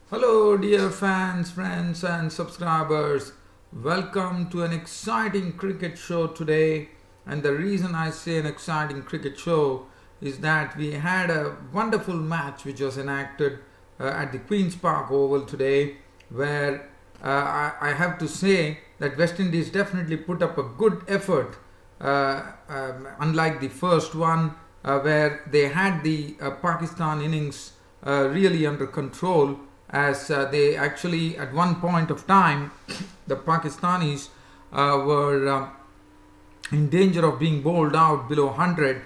Hello, dear fans, friends, and subscribers. Welcome to an exciting cricket show today. And the reason I say an exciting cricket show is that we had a wonderful match which was enacted at the Queen's Park Oval today, where I have to say that West Indies definitely put up a good effort, unlike the first one, where they had the Pakistan innings really under control, as they actually at one point of time the Pakistanis were in danger of being bowled out below 100,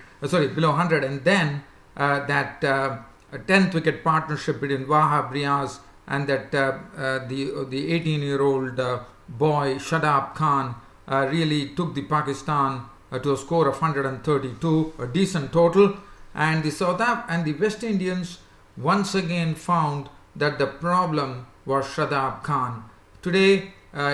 and then that 10th wicket partnership between Wahab Riaz and that the 18-year-old boy Shadab Khan really took the Pakistan to a score of 132, a decent total. And the West Indians once again found that the problem was Shadab Khan. Today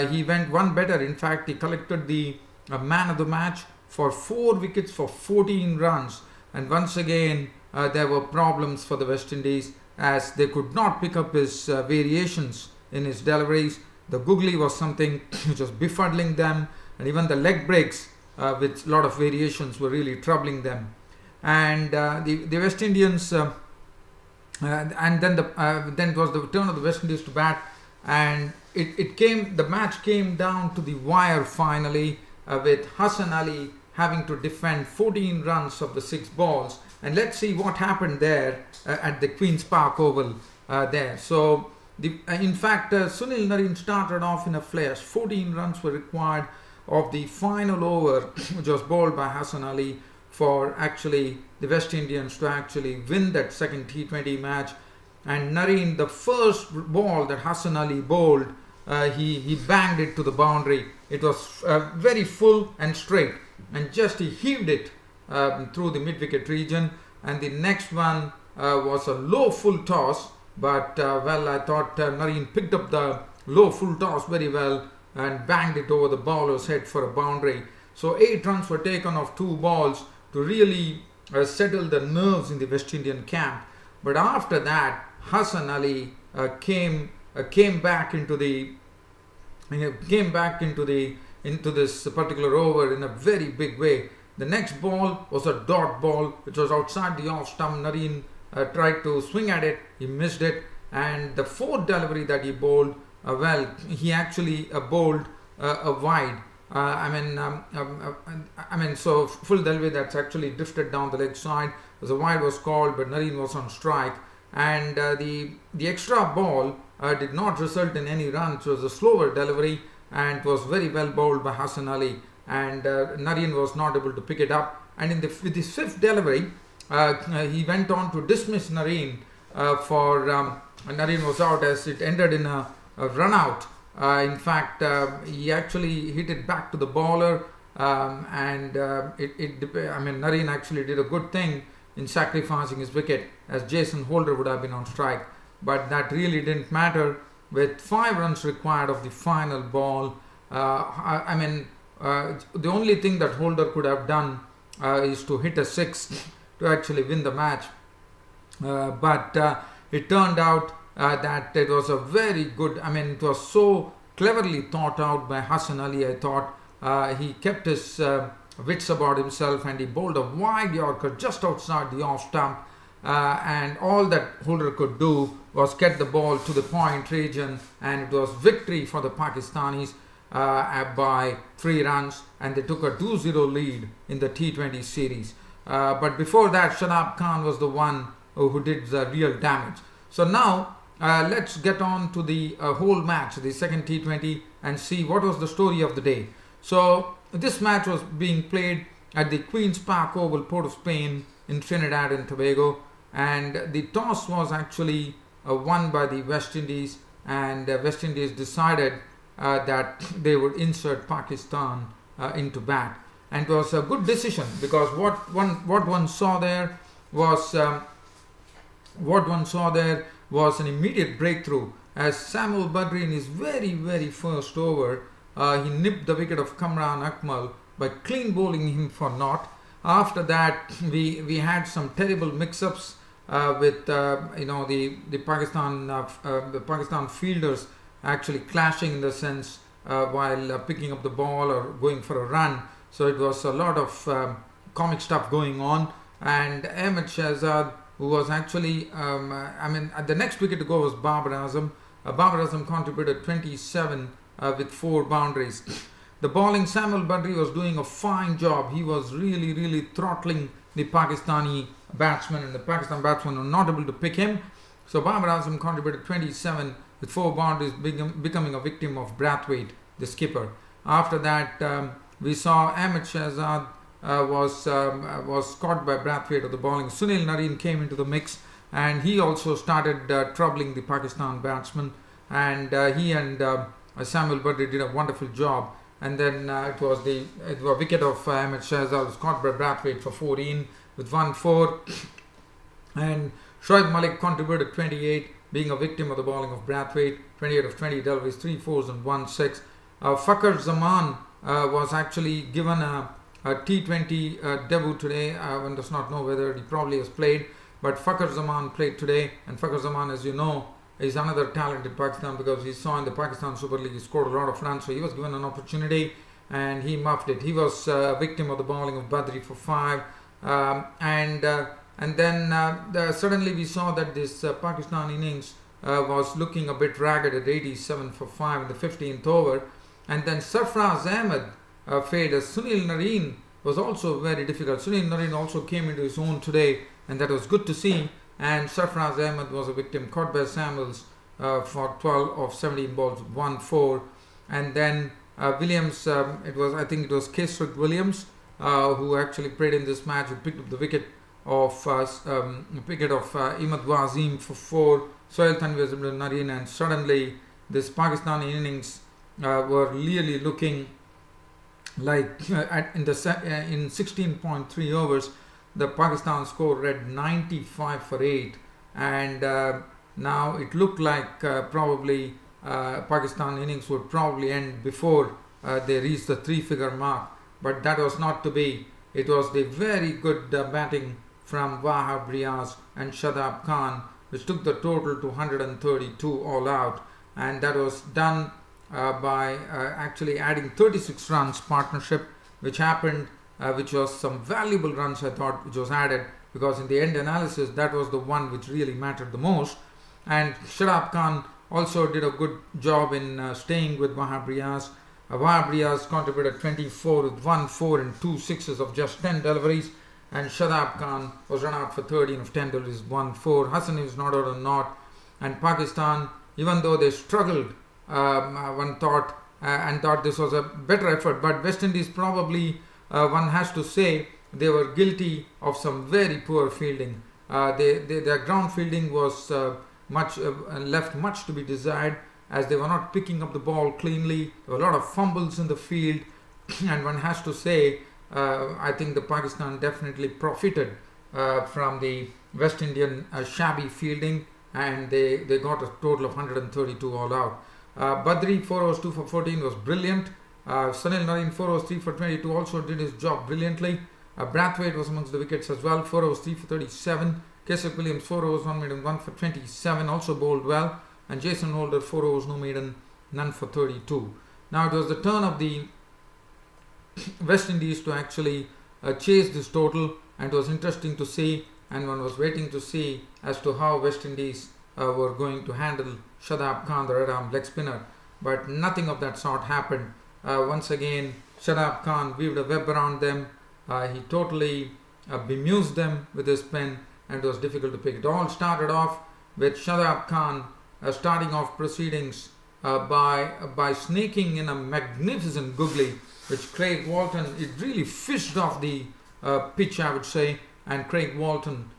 he went one better. In fact, he collected the man of the match for 4 wickets for 14 runs. And once again there were problems for the West Indies, as they could not pick up his variations in his deliveries. The googly was something which was befuddling them, and even the leg breaks with a lot of variations were really troubling them. And the West Indians and then it was the turn of the West Indies to bat, and the match came down to the wire finally, with Hassan Ali having to defend 14 runs of the 6 balls. And let's see what happened there at the Queen's Park Oval there. So in fact, Sunil Narine started off in a flash. 14 runs were required of the final over, which was bowled by Hassan Ali, for actually the West Indians to actually win that second T20 match. And Narine, the first ball that Hassan Ali bowled, he banged it to the boundary. It was very full and straight, and just he heaved it through the mid-wicket region. And the next one was a low full toss, but I thought Narine picked up the low full toss very well and banged it over the bowler's head for a boundary. So 8 runs were taken off 2 balls to really settle the nerves in the West Indian camp. But after that, Hassan Ali came back into this particular over in a very big way. The next ball was a dot ball which was outside the off stump. Narine tried to swing at it, he missed it, and the 4th delivery that he bowled, he actually bowled a wide. So full delivery that's actually drifted down the leg side. The wide was called, but Narine was on strike, and the extra ball did not result in any runs. It was a slower delivery, and it was very well bowled by Hassan Ali, and Narine was not able to pick it up. And with his 5th delivery, he went on to dismiss Narine Narine was out, as it ended in a run out. In fact, he actually hit it back to the bowler, Narine actually did a good thing in sacrificing his wicket, as Jason Holder would have been on strike. But that really didn't matter, with 5 runs required of the final ball. The only thing that Holder could have done is to hit a 6 to actually win the match. But it turned out that it was a very good, it was so cleverly thought out by Hassan Ali. I thought he kept his wits about himself, and he bowled a wide Yorker just outside the off stump, and all that Holder could do was get the ball to the point region, and it was victory for the Pakistanis by 3 runs, and they took a 2-0 lead in the T20 series. But before that, Shadab Khan was the one who did the real damage. So now let's get on to the whole match, the second T20, and see what was the story of the day. So this match was being played at the Queen's Park Oval, Port of Spain, in Trinidad and Tobago, and the toss was actually won by the West Indies, and West Indies decided that they would insert Pakistan into bat. And it was a good decision, because what one saw there was an immediate breakthrough, as Samuel Badri, in his very, very first over, he nipped the wicket of Kamran Akmal by clean bowling him for naught. After that, we had some terrible mix-ups with the Pakistan fielders actually clashing in the sense while picking up the ball or going for a run. So it was a lot of comic stuff going on, and Ahmed Shahzad, who was actually the next wicket to go was Babar Azam. Babar Azam contributed 27 with 4 boundaries. The bowling, Samuel Badri was doing a fine job. He was really throttling the Pakistani batsmen, and the Pakistan batsmen were not able to pick him. So Babar Azam contributed 27 with 4 boundaries, becoming a victim of Brathwaite, the skipper. After that, we saw Ahmed Shahzad was caught by Brathwaite of the bowling. Sunil Narine came into the mix, and he also started troubling the Pakistan batsmen, and he and Samuel Badri did a wonderful job. And then it was the wicket of Ahmed Shahzad was caught by Brathwaite for 14 with 1-4, and Shoaib Malik contributed 28, being a victim of the bowling of Brathwaite. 28 of 20 deliveries, 3 fours and 1 6. Fakhar Zaman was actually given a T20 debut today. One does not know whether he probably has played, but Fakhar Zaman played today, and Fakhar Zaman, as you know, is another talent in Pakistan, because he saw in the Pakistan Super League he scored a lot of runs, so he was given an opportunity and he muffed it. He was a victim of the bowling of Badri for 5, and then suddenly we saw that this Pakistan innings was looking a bit ragged at 87 for 5 in the 15th over, and then Sarfraz Ahmed failed. Sunil Narine was also very difficult. Sunil Narine also came into his own today, and that was good to see. And Sarfraz Ahmed was a victim, caught by Samuels for 12 of 17 balls, 1-4. And then Williams, I think it was Kesrick Williams who actually played in this match, who picked up the wicket of Imad Wazim for 4. Sohail Tanvir Narine, and suddenly this Pakistani innings were really looking like in 16.3 overs. The Pakistan score read 95 for 8, and now it looked like probably Pakistan innings would probably end before they reached the 3-figure mark, but that was not to be. It was the very good batting from Wahab Riaz and Shadab Khan, which took the total to 132 all out, and that was done by actually adding 36 runs partnership, which happened. Which was some valuable runs, I thought, which was added, because in the end analysis that was the one which really mattered the most. And Shadab Khan also did a good job in staying with Wahab Riaz. Wahab Riaz contributed 24 with 1-4 and 2 sixes of just 10 deliveries, and Shadab Khan was run out for 13 of 10 deliveries, 1-4. Hassan is not out or not, and Pakistan, even though they struggled, one thought this was a better effort, but West Indies probably, one has to say, they were guilty of some very poor fielding. Their ground fielding was left much to be desired, as they were not picking up the ball cleanly. There were a lot of fumbles in the field, and one has to say, I think the Pakistan definitely profited from the West Indian shabby fielding, and they got a total of 132 all out. Badri 4 overs 2 for 14 was brilliant. Sunil Narine 4 overs 3 for 22 also did his job brilliantly. Brathwaite was amongst the wickets as well, 4 overs 3 for 37. Kesrick Williams 4 overs 1 maiden 1 for 27, also bowled well. And Jason Holder 4 overs no maiden, none for 32. Now it was the turn of the West Indies to actually chase this total, and it was interesting to see, and one was waiting to see as to how West Indies were going to handle Shadab Khan, the red arm leg spinner, but nothing of that sort happened. Once again, Shadab Khan weaved a web around them. He totally bemused them with his pen, and it was difficult to pick. It all started off with Shadab Khan starting off proceedings by snaking in a magnificent googly, which Craig Walton, it really fished off the pitch, I would say, and Craig Walton,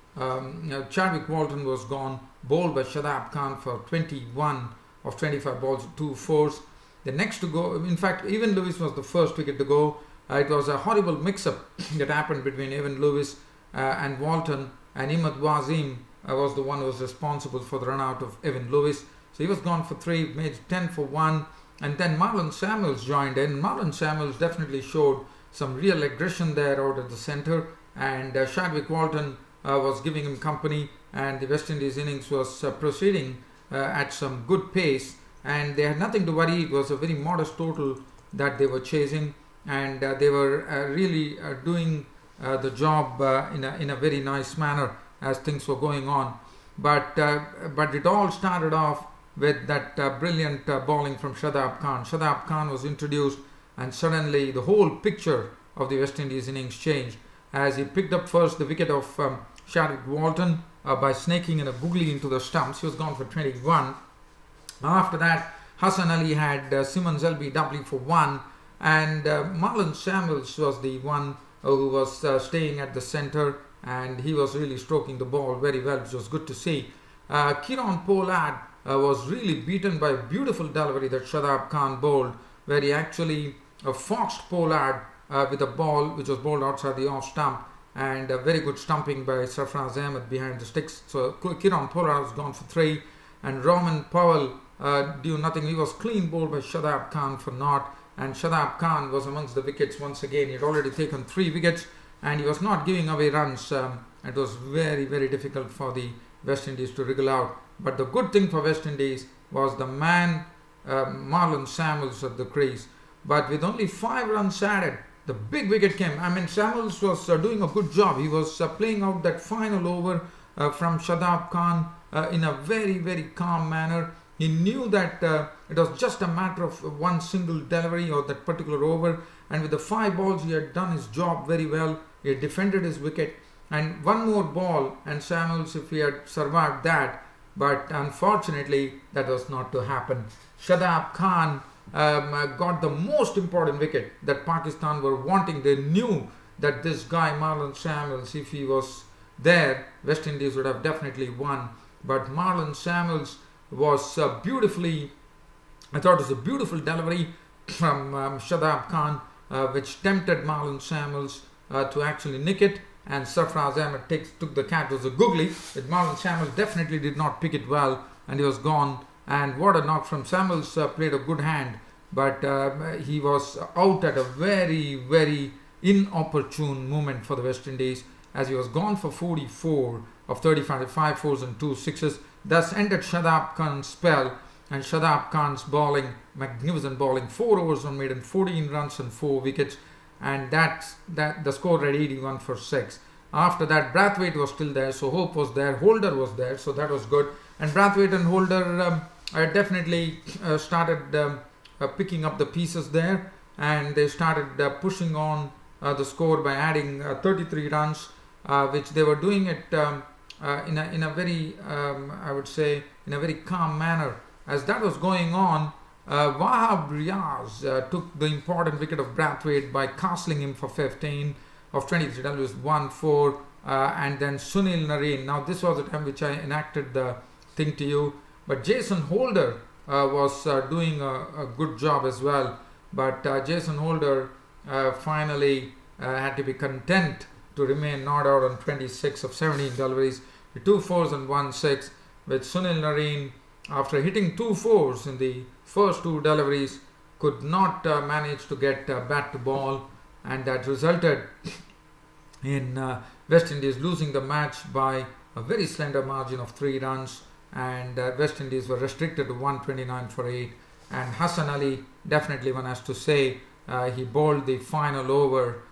Chadwick Walton was gone, bowled by Shadab Khan for 21 of 25 balls, 2 fours. The next to go, in fact, Evan Lewis was the first wicket to go. It was a horrible mix-up that happened between Evan Lewis and Walton, and Imad Wazim was the one who was responsible for the run out of Evan Lewis. So he was gone for 3, made 10 for 1, and then Marlon Samuels joined in. Marlon Samuels definitely showed some real aggression there out at the centre, and Chadwick Walton was giving him company. and the West Indies innings was proceeding at some good pace, and they had nothing to worry. It was a very modest total that they were chasing, and they were really doing the job in a very nice manner as things were going on. But it all started off with that brilliant bowling from Shadab Khan. Shadab Khan was introduced, and suddenly the whole picture of the West Indies innings changed as he picked up first the wicket of Shadab Walton by snaking in a googly into the stumps. He was gone for 21. After that, Hassan Ali had Simmons LB doubling for 1, and Marlon Samuels was the one who was staying at the centre, and he was really stroking the ball very well, which was good to see. Kieron Pollard was really beaten by a beautiful delivery that Shadab Khan bowled, where he actually foxed Pollard with a ball which was bowled outside the off stump, and a very good stumping by Sarfraz Ahmed behind the sticks. So Kieron Pollard was gone for 3, and Roman Powell did nothing. He was clean bowled by Shadab Khan for naught, and Shadab Khan was amongst the wickets once again. He had already taken 3 wickets, and he was not giving away runs. It was very, very difficult for the West Indies to wriggle out. But the good thing for West Indies was the man Marlon Samuels at the crease. But with only 5 runs added, the big wicket came. I mean, Samuels was doing a good job. He was playing out that final over from Shadab Khan in a very, very calm manner. He knew that it was just a matter of one single delivery or that particular over, and with the 5 balls he had done his job very well. He had defended his wicket, and one more ball and Samuels, if he had survived that, but unfortunately that was not to happen. Shadab Khan got the most important wicket that Pakistan were wanting. They knew that this guy Marlon Samuels, if he was there, West Indies would have definitely won. But Marlon Samuels was beautifully, I thought it was a beautiful delivery from Shadab Khan, which tempted Marlon Samuels to actually nick it, and Sarfraz Ahmed took the catch. It was a googly, but Marlon Samuels definitely did not pick it well, and he was gone. And what a knock from Samuels. Played a good hand, but he was out at a very, very inopportune moment for the West Indies, as he was gone for 44 of 35, 5 fours and 2 sixes. Thus ended Shadab Khan's spell, and Shadab Khan's bowling, magnificent bowling, 4 overs were made and 14 runs and 4 wickets, and that the score read 81 for 6. After that, Brathwaite was still there, so hope was there, Holder was there, so that was good. And Brathwaite and Holder definitely started picking up the pieces there, and they started pushing on the score by adding 33 runs, which they were doing it in a very, I would say, in a very calm manner. As that was going on, Wahab Riaz took the important wicket of Brathwaite by castling him for 15 of 23. That was 1-4, and then Sunil Narine. Now this was the time which I enacted the thing to you, but Jason Holder was doing a good job as well. But Jason Holder finally had to be content to remain not out on 26 of 17 deliveries, with 2 fours and 1 6, with Sunil Narine, after hitting 2 fours in the first 2 deliveries, could not manage to get bat to ball, and that resulted in West Indies losing the match by a very slender margin of 3 runs, and West Indies were restricted to 129 for 8. And Hassan Ali, definitely one has to say, he bowled the final over.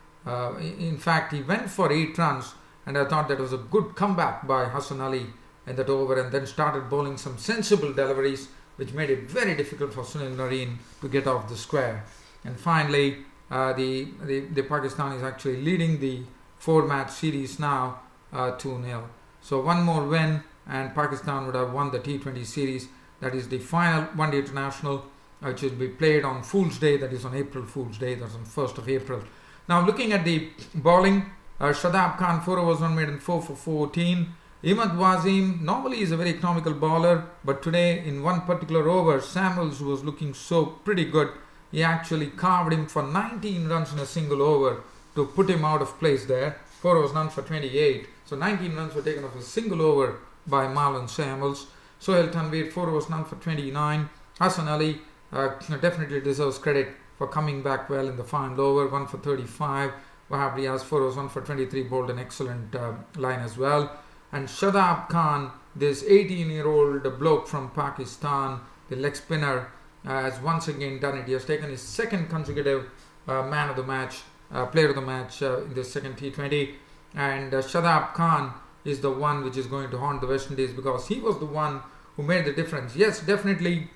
In fact, he went for 8 runs, and I thought that was a good comeback by Hassan Ali in that over, and then started bowling some sensible deliveries, which made it very difficult for Sunil Narine to get off the square. And finally, the Pakistanis actually leading the 4-match series now 2-0. So one more win, and Pakistan would have won the T20 series. That is the final one-day international, which will be played on Fool's Day. That is on April Fool's Day. That's on 1st of April. Now looking at the bowling, Shadab Khan 4 overs one made and 4 for 14. Imad Wasim normally is a very economical bowler, but today in one particular over, Samuels was looking so pretty good. He actually carved him for 19 runs in a single over to put him out of place there. 4 overs none for 28. So 19 runs were taken off a single over by Marlon Samuels. Sohail Tanveer 4 overs none for 29. Hassan Ali definitely deserves credit for coming back well in the final over, 1 for 35. Wahab Riaz 4 overs 1 for 23, bowled an excellent line as well. And Shadab Khan, this 18-year-old bloke from Pakistan, the leg spinner, has once again done it. He has taken his second consecutive man of the match, player of the match in the second T20. And Shadab Khan is the one which is going to haunt the West Indies, because he was the one who made the difference. Yes, definitely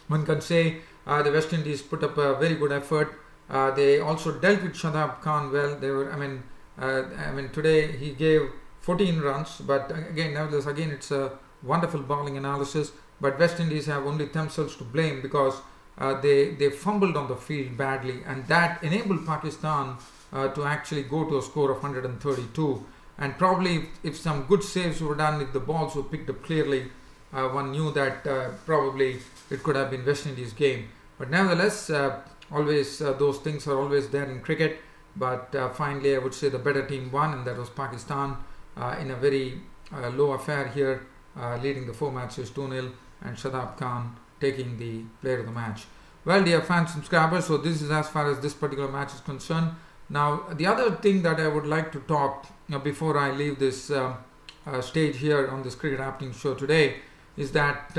one can say the West Indies put up a very good effort. They also dealt with Shadab Khan well. They were, today he gave 14 runs, but nevertheless, it's a wonderful bowling analysis. But West Indies have only themselves to blame, because they fumbled on the field badly, and that enabled Pakistan to actually go to a score of 132. And probably if some good saves were done, if the balls were picked up clearly, one knew that probably it could have been West Indies' game. But nevertheless, always those things are always there in cricket. But finally, I would say the better team won, and that was Pakistan in a very low affair here, leading the 4 matches 2-0, and Shadab Khan taking the player of the match. Well, dear fans, subscribers, so this is as far as this particular match is concerned. Now, the other thing that I would like to talk before I leave this stage here on this Cricket Happening show today is that,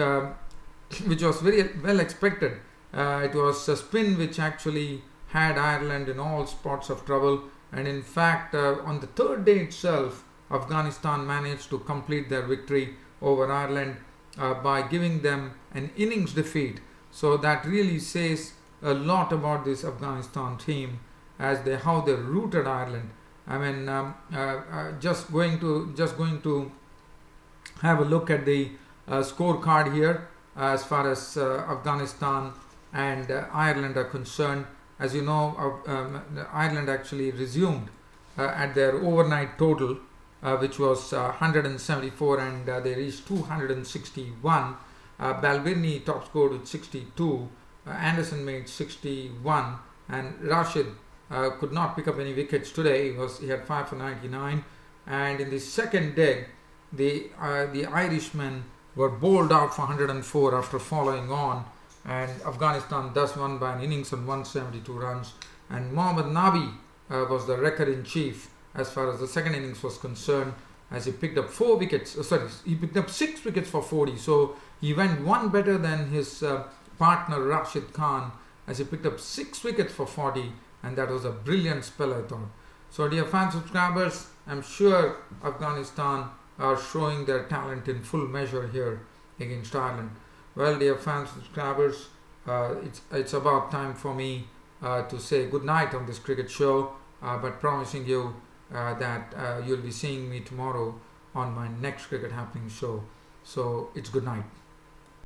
which was very well expected, it was a spin which actually had Ireland in all spots of trouble. And in fact, on the third day itself, Afghanistan managed to complete their victory over Ireland by giving them an innings defeat. So that really says a lot about this Afghanistan team, as how they rooted Ireland. Just going to have a look at the scorecard here as far as Afghanistan and Ireland are concerned. As you know, Ireland actually resumed at their overnight total, which was 174, and they reached 261. Balbirni top scored with 62. Anderson made 61, and Rashid could not pick up any wickets today. He had 5 for 99. And in the second leg, the Irishmen were bowled out for 104 after following on, and Afghanistan thus won by an innings and 172 runs. And Mohammad Nabi was the record-in-chief as far as the second innings was concerned, as he picked up 4 wickets. He picked up 6 wickets for 40. So he went one better than his partner Rashid Khan, as he picked up 6 wickets for 40, and that was a brilliant spell, I thought. So dear fan subscribers, I'm sure Afghanistan are showing their talent in full measure here against Ireland. Well, dear fan subscribers, it's about time for me to say good night on this cricket show, but promising you that you'll be seeing me tomorrow on my next Cricket Happening show. So it's good night.